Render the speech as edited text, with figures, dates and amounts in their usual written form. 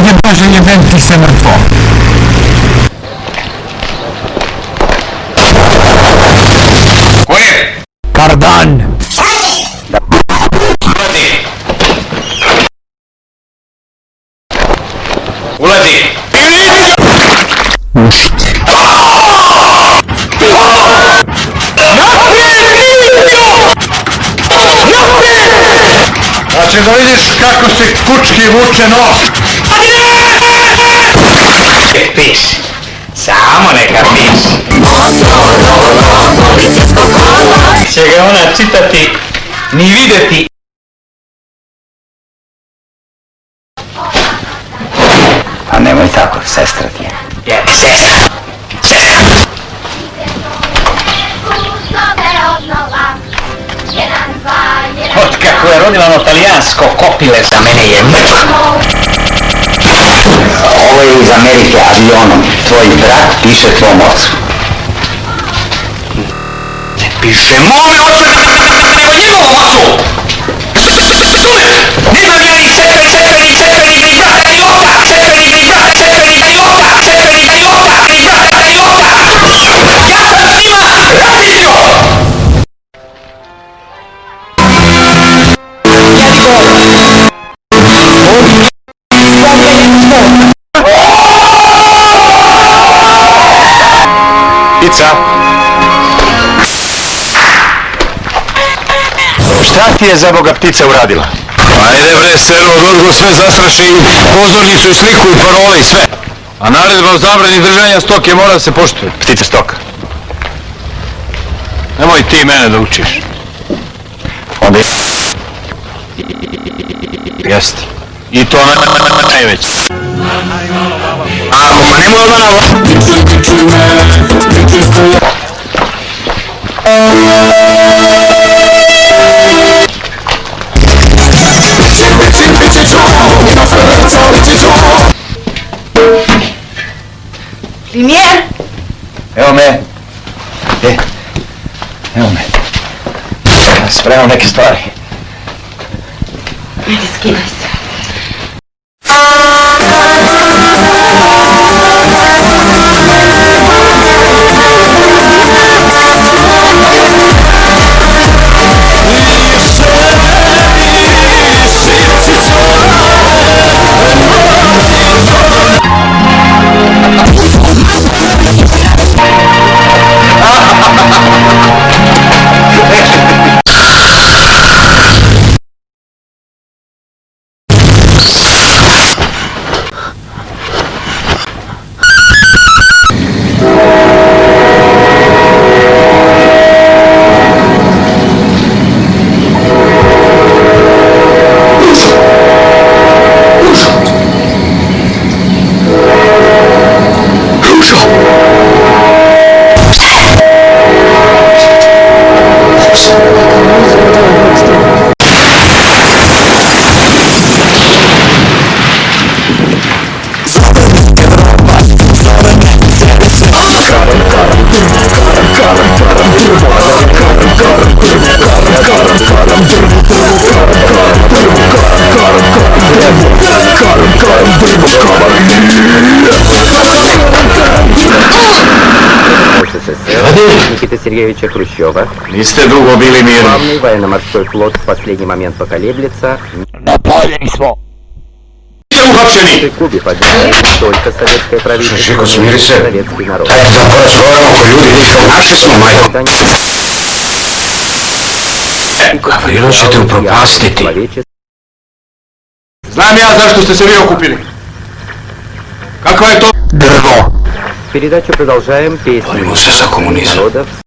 dajte Bože, jebem ti se mrtvo. Ko je? Kardan. Ulazi. Znači da vidiš kako se kučki vuče nos. Pis. Samo neka pis. Će ga ona čitati ni videti. Pa nemoj tako, sestra ti je. Sestra. Od kako je rodila ono talijansko kopile za mene je mrtva. Ovo je iz Amerike avionom. Tvoj brat piše tvom ocu. Ne piše mome ocu, nego njegovom ocu. Nisam ja ni cepeni, ni brata, ni oka, cepeni, ni brata, ni oka, cepeni, ni oka, ni brata, ni oka. Ja sam s njima radio! Pizza. Šta ti je za Boga ptica uradila? Ajde bre, Sero, odozgo sve zastraši, pozornicu i sliku i parole i sve. A naredba o zabrani držanja stoke mora se poštuje. Ptica stoka. Nemoj ti mene da učiš. Onda je... Jeste. I to najveće. Ako pa nemoj odmah Linier? Evo me. Evo me. Spremam neke stvari. Ajde, skidaj se. Никиты Сергеевича Хрущева. Niste dugo bili mirni. Главный военно-морской флот в последний момент поколеблется. Napoljeni smo. Niste uhapšeni. В Кубе поддерживает не только советское правительство, Žiko, smiri но и se. советский народ. Tako razgovaramo ko ljudi, našli smo majom. Gavrilo ćete upropastiti. Znam ja zašto ste se vi okupili. Kakva je to? Drvo. Передачу продолжаем. Песни Borimo se za komunizam. народов.